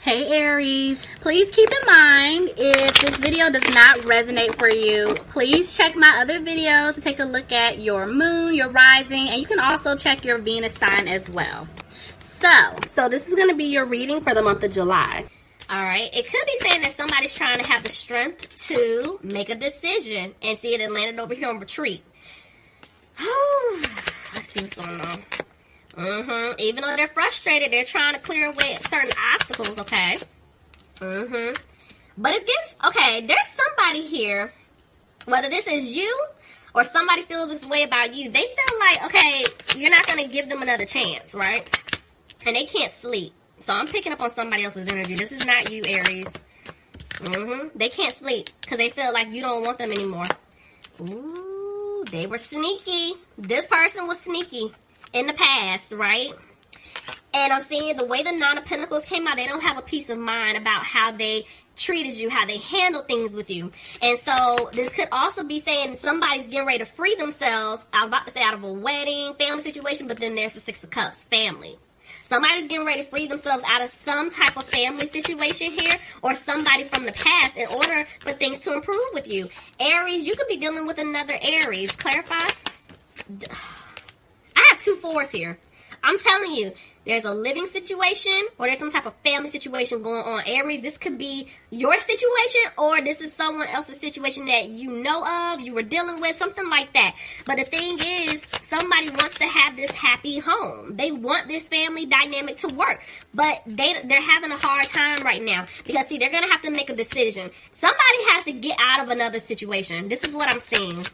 Hey Aries, please keep in mind if this video does not resonate for you, please check my other videos to take a look at your moon, your rising, and you can also check your Venus sign as well. So this is going to be your reading for the month of July. Alright, it could be saying that somebody's trying to have the strength to make a decision and see it landed over here on retreat. Let's see what's going on. Even though they're frustrated, they're trying to clear away certain obstacles, okay? But it's getting, okay, there's somebody here, whether this is you or somebody feels this way about you, they feel like, okay, you're not going to give them another chance, right? And they can't sleep. So I'm picking up on somebody else's energy. This is not you, Aries. They can't sleep because they feel like you don't want them anymore. Ooh, they were sneaky. This person was sneaky in the past, right? And I'm seeing the way the Nine of Pentacles came out, they don't have a peace of mind about how they treated you, how they handled things with you. And so this could also be saying somebody's getting ready to free themselves, I was about to say out of a wedding, family situation, but then there's the Six of Cups, family. Somebody's getting ready to free themselves out of some type of family situation here, or somebody from the past in order for things to improve with you. Aries, you could be dealing with another Aries. Clarify? I have 2 4s here. I'm telling you, there's a living situation or there's some type of family situation going on. Aries, this could be your situation or this is someone else's situation that you know of, you were dealing with, something like that. But the thing is, somebody wants to have this happy home. They want this family dynamic to work. But they're having a hard time right now. Because, see, they're going to have to make a decision. Somebody has to get out of another situation. This is what I'm seeing.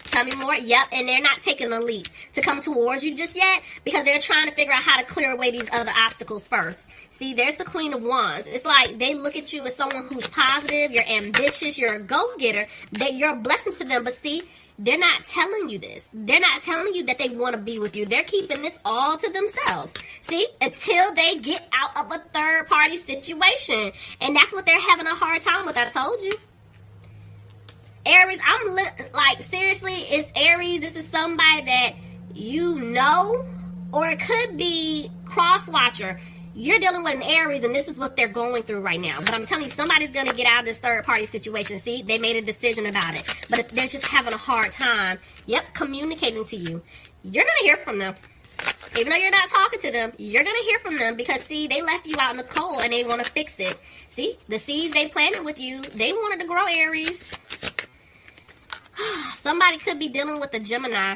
Tell me more. Yep, and they're not taking a leap to come towards you just yet because they're trying to figure out how to clear away these other obstacles first. See, there's the Queen of Wands. It's like they look at you as someone who's positive, you're ambitious, you're a go-getter, that you're a blessing to them. But see, they're not telling you this. They're not telling you that they want to be with you. They're keeping this all to themselves. See, until they get out of a third-party situation. And that's what they're having a hard time with, I told you. Aries, I'm like, seriously, it's Aries. This is somebody that you know, or it could be cross-watcher. You're dealing with an Aries, and this is what they're going through right now. But I'm telling you, somebody's going to get out of this third-party situation. See, they made a decision about it. But they're just having a hard time, communicating to you. You're going to hear from them. Even though you're not talking to them, you're going to hear from them because, see, they left you out in the cold, and they want to fix it. See, the seeds they planted with you, they wanted to grow, Aries. Somebody could be dealing with a Gemini,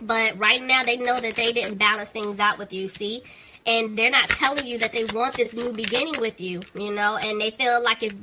but right now they know that they didn't balance things out with you, see? And they're not telling you that they want this new beginning with you, you know? And they feel like if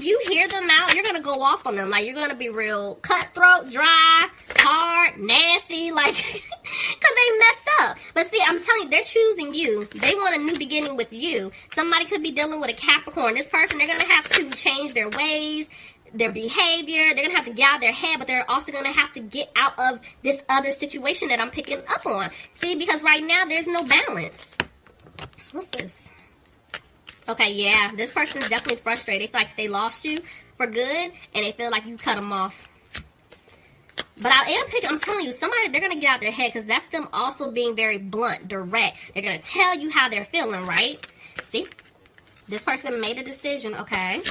you hear them out, you're going to go off on them. Like, you're going to be real cutthroat, dry, hard, nasty, like, because they messed up. But see, I'm telling you, they're choosing you. They want a new beginning with you. Somebody could be dealing with a Capricorn. This person, they're going to have to change their ways, their behavior. They're going to have to get out of their head, but they're also going to have to get out of this other situation that I'm picking up on. See, because right now there's no balance. What's this? Okay, yeah, this person is definitely frustrated. They feel like they lost you for good, and they feel like you cut them off. But I'm telling you, somebody, they're going to get out their head because that's them also being very blunt, direct. They're going to tell you how they're feeling, right? See? This person made a decision, okay?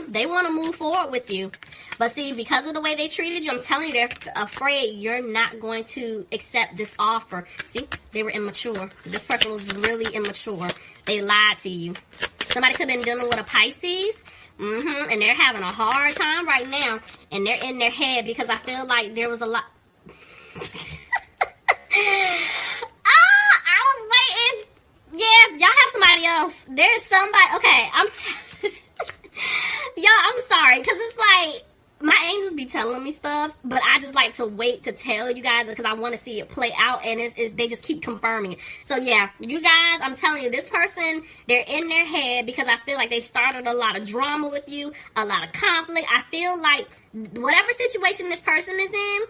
They want to move forward with you. But see, because of the way they treated you, I'm telling you, they're afraid you're not going to accept this offer. See, they were immature. This person was really immature. They lied to you. Somebody could have been dealing with a Pisces. And they're having a hard time right now. And they're in their head because I feel like there was a lot. I was waiting. Yeah, y'all have somebody else. There's somebody. Okay, y'all, I'm sorry, because it's like, my angels be telling me stuff, but I just like to wait to tell you guys because I want to see it play out, and they just keep confirming it. So, yeah, you guys, I'm telling you, this person, they're in their head because I feel like they started a lot of drama with you, a lot of conflict. I feel like whatever situation this person is in,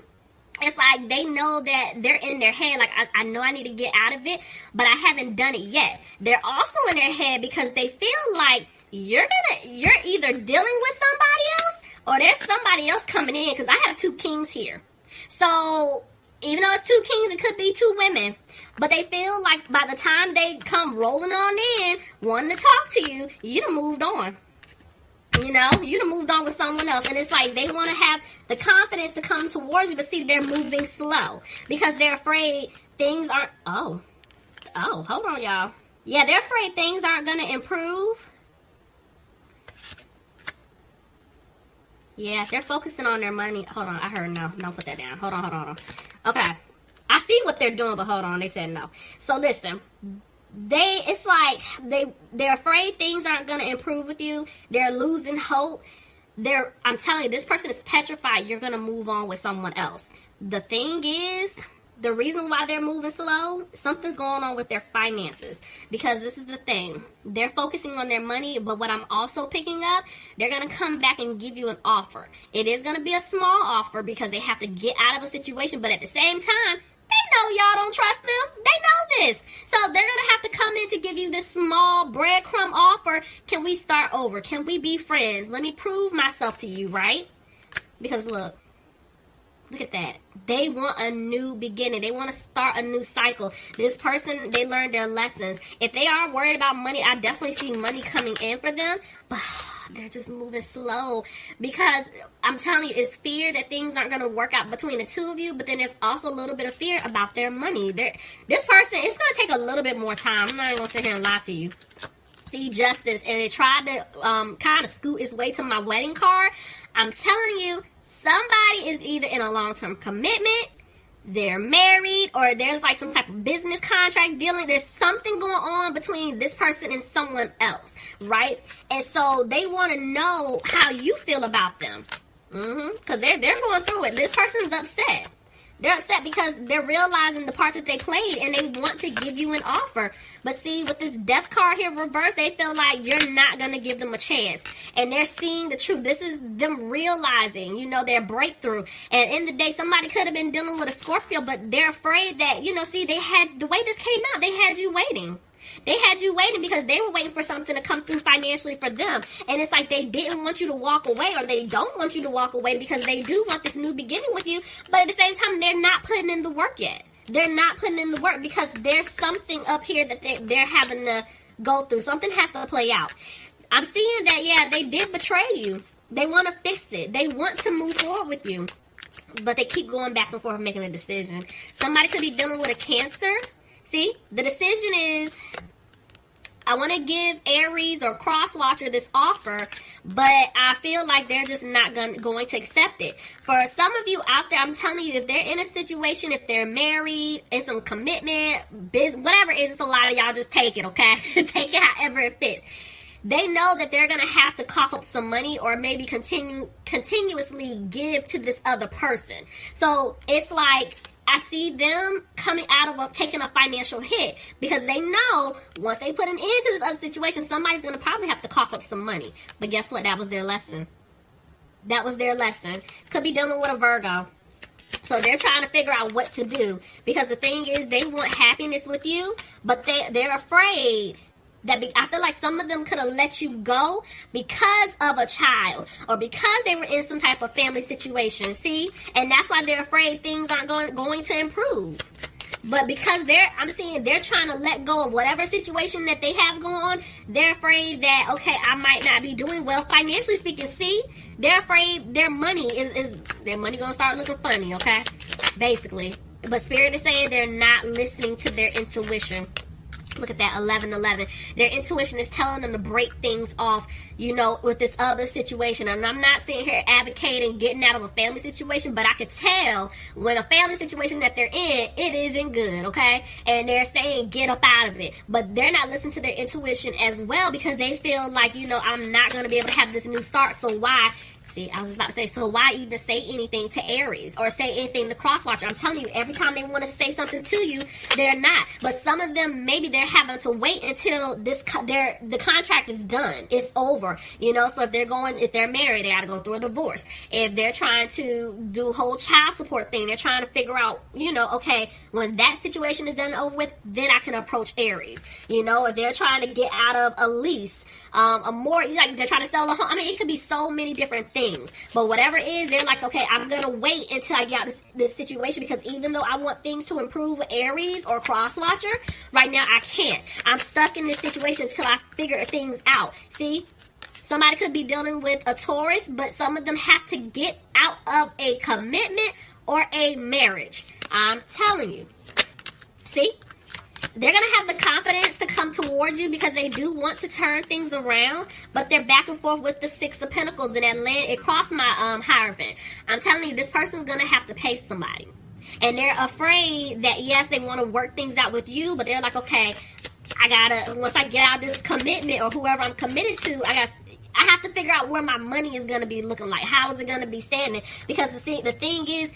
it's like they know that they're in their head, like, I know I need to get out of it, but I haven't done it yet. They're also in their head because they feel like you're either dealing with somebody else or there's somebody else coming in, because I have 2 kings here. So even though it's two kings, it could be two women. But they feel like by the time they come rolling on in, wanting to talk to you, you done moved on. You know, you done moved on with someone else. And it's like they want to have the confidence to come towards you, but see, they're moving slow because they're afraid things aren't... Oh, hold on, y'all. Yeah, they're afraid things aren't going to improve. Yeah, they're focusing on their money. Hold on, I heard no. No, put that down. Hold on. Okay. I see what they're doing, but hold on, they said no. So listen, it's like they're afraid things aren't gonna improve with you. They're losing hope. I'm telling you, this person is petrified you're gonna move on with someone else. The thing is, the reason why they're moving slow, something's going on with their finances. Because this is the thing. They're focusing on their money, but what I'm also picking up, they're going to come back and give you an offer. It is going to be a small offer because they have to get out of a situation, but at the same time, they know y'all don't trust them. They know this. So they're going to have to come in to give you this small breadcrumb offer. Can we start over? Can we be friends? Let me prove myself to you, right? Because look at that. They want a new beginning. They want to start a new cycle. This person, they learned their lessons. If they are worried about money, I definitely see money coming in for them. But they're just moving slow. Because I'm telling you, it's fear that things aren't going to work out between the two of you. But then there's also a little bit of fear about their money. This person, it's going to take a little bit more time. I'm not even going to sit here and lie to you. See, justice. And it tried to kind of scoot its way to my wedding card. I'm telling you, somebody is either in a long-term commitment, they're married, or there's like some type of business contract dealing. There's something going on between this person and someone else, right? And so they want to know how you feel about them. Because they're going through it. This person's upset. They're upset because they're realizing the part that they played and they want to give you an offer. But see, with this death card here reversed, they feel like you're not going to give them a chance. And they're seeing the truth. This is them realizing, their breakthrough. And in the day, somebody could have been dealing with a Scorpio, but they're afraid that, see, they had, the way this came out, they had you waiting. They had you waiting because they were waiting for something to come through financially for them. And it's like they didn't want you to walk away, or they don't want you to walk away because they do want this new beginning with you. But at the same time, they're not putting in the work yet. They're not putting in the work because there's something up here that they're having to go through. Something has to play out. I'm seeing that, yeah, they did betray you. They want to fix it. They want to move forward with you. But they keep going back and forth making a decision. Somebody could be dealing with a Cancer. See, the decision is, I want to give Aries or Crosswatcher this offer, but I feel like they're just not going to accept it. For some of you out there, I'm telling you, if they're in a situation, if they're married, in some commitment, whatever it is, it's a lot of y'all just take it, okay? Take it however it fits. They know that they're going to have to cough up some money or maybe continuously give to this other person. So it's like, I see them coming out of taking a financial hit because they know once they put an end to this other situation, somebody's going to probably have to cough up some money. But guess what? That was their lesson. That was their lesson. Could be dealing with a Virgo. So they're trying to figure out what to do because the thing is they want happiness with you, but they're afraid that I feel like some of them could have let you go because of a child or because they were in some type of family situation. See? And that's why they're afraid things aren't going to improve. But because I'm seeing they're trying to let go of whatever situation that they have going on, they're afraid that, okay, I might not be doing well financially speaking. See? They're afraid their money their money going to start looking funny, okay? Basically. But Spirit is saying they're not listening to their intuition. Look at that, 11-11. Their intuition is telling them to break things off, with this other situation. And I'm not sitting here advocating getting out of a family situation, but I could tell when a family situation that they're in, it isn't good, okay? And they're saying get up out of it. But they're not listening to their intuition as well because they feel like, I'm not going to be able to have this new start. So why? See, I was just about to say, so why even say anything to Aries or say anything to Crosswatcher? I'm telling you, every time they want to say something to you, they're not. But some of them, maybe they're having to wait until the contract is done. It's over. So if they're married, they got to go through a divorce. If they're trying to do a whole child support thing, they're trying to figure out, okay, when that situation is done and over with, then I can approach Aries. If they're trying to get out of a lease, a more, like they're trying to sell a home. I mean, it could be so many different things. But whatever it is, they're like, okay, I'm going to wait until I get out this situation, because even though I want things to improve with Aries or cross watcher, right now I can't. I'm stuck in this situation until I figure things out. See? Somebody could be dealing with a Taurus, but some of them have to get out of a commitment or a marriage. I'm telling you. See? They're going to have the confidence to come towards you because they do want to turn things around, but they're back and forth with the Six of Pentacles, and that land, it crossed my Hierophant. I'm telling you, this person's going to have to pay somebody. And they're afraid that, yes, they want to work things out with you, but they're like, okay, once I get out of this commitment or whoever I'm committed to, I have to figure out where my money is going to be looking like. How is it going to be standing? Because the thing is,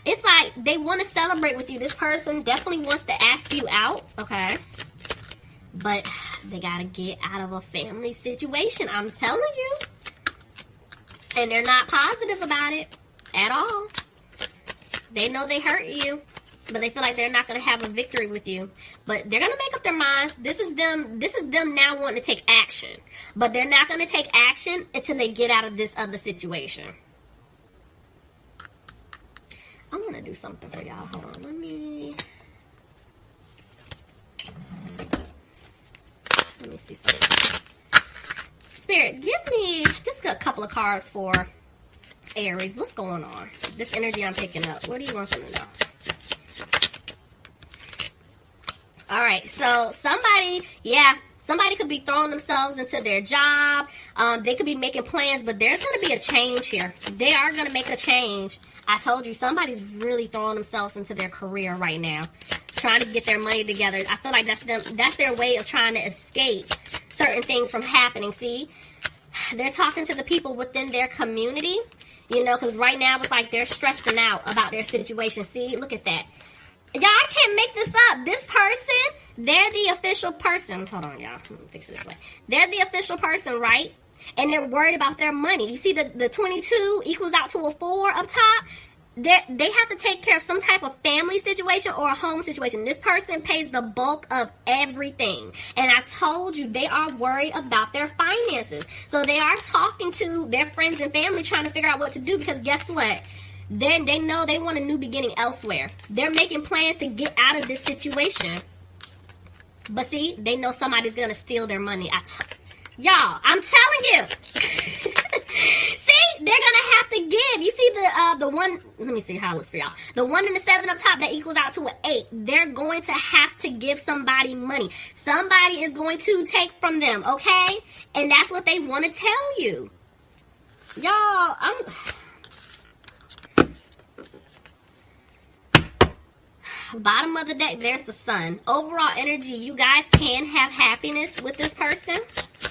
it's like they want to celebrate with you. This person definitely wants to ask you out, okay? But they got to get out of a family situation. I'm telling you. And they're not positive about it at all. They know they hurt you, but they feel like they're not going to have a victory with you. But they're going to make up their minds. This is them now wanting to take action. But they're not going to take action until they get out of this other situation. I want to do something for y'all. Hold on. Let me see something. Spirit, give me just a couple of cards for Aries. What's going on? This energy I'm picking up. What do you want them to know? All right, so somebody could be throwing themselves into their job. They could be making plans, but there's going to be a change here. They are going to make a change. I told you, somebody's really throwing themselves into their career right now, trying to get their money together. I feel like that's their way of trying to escape certain things from happening. See, they're talking to the people within their community, you know, because right now it's like they're stressing out about their situation. See, look at that. Y'all, I can't make this up. This person, they're the official person. Hold on, y'all. Let me fix it this way. They're the official person, right? And they're worried about their money. You see the 22 equals out to a 4 up top? They have to take care of some type of family situation or a home situation. This person pays the bulk of everything. And I told you, they are worried about their finances. So they are talking to their friends and family, trying to figure out what to do, because guess what? Then they know they want a new beginning elsewhere. They're making plans to get out of this situation. But see, they know somebody's going to steal their money. Y'all, I'm telling you. See, they're going to have to give. You see the one, let me see how it looks for y'all. The 1 and the 7 up top, that equals out to an 8. They're going to have to give somebody money. Somebody is going to take from them, okay? And that's what they want to tell you. Y'all, bottom of the deck, there's the Sun. Overall energy, you guys can have happiness with this person.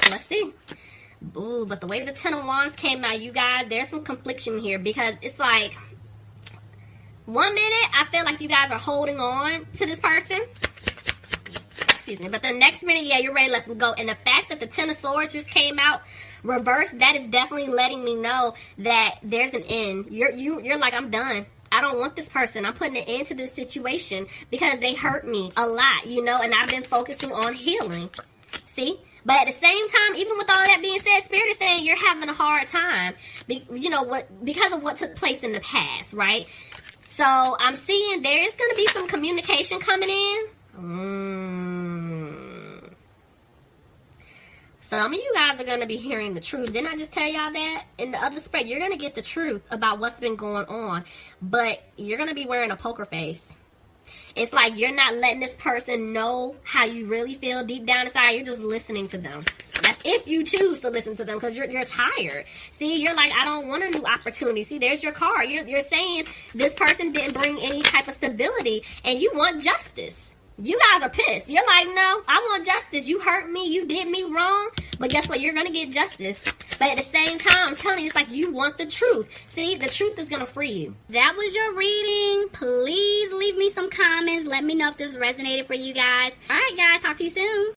Let's see. Ooh, but the way the 10 of Wands came out, you guys, there's some confliction here, because it's like, 1 minute, I feel like you guys are holding on to this person. Excuse me. But the next minute, yeah, you're ready to let them go. And the fact that the 10 of Swords just came out reversed, that is definitely letting me know that there's an end. You're like, I'm done. I don't want this person. I'm putting an end to this situation because they hurt me a lot, you know, and I've been focusing on healing. See? But at the same time, even with all that being said, Spirit is saying you're having a hard time, because of what took place in the past, right? So I'm seeing there is going to be some communication coming in. Some of you guys are going to be hearing the truth. Didn't I just tell y'all that? In the other spread, you're going to get the truth about what's been going on. But you're going to be wearing a poker face. It's like you're not letting this person know how you really feel deep down inside. You're just listening to them. That's if you choose to listen to them, because you're tired. See, you're like, I don't want a new opportunity. See, there's your card. You're saying this person didn't bring any type of stability, and you want justice. You guys are pissed. You're like, no, I want justice. You hurt me. You did me wrong. But guess what? You're going to get justice. But at the same time, I'm telling you, it's like you want the truth. See, the truth is going to free you. That was your reading. Please leave me some comments. Let me know if this resonated for you guys. All right, guys. Talk to you soon.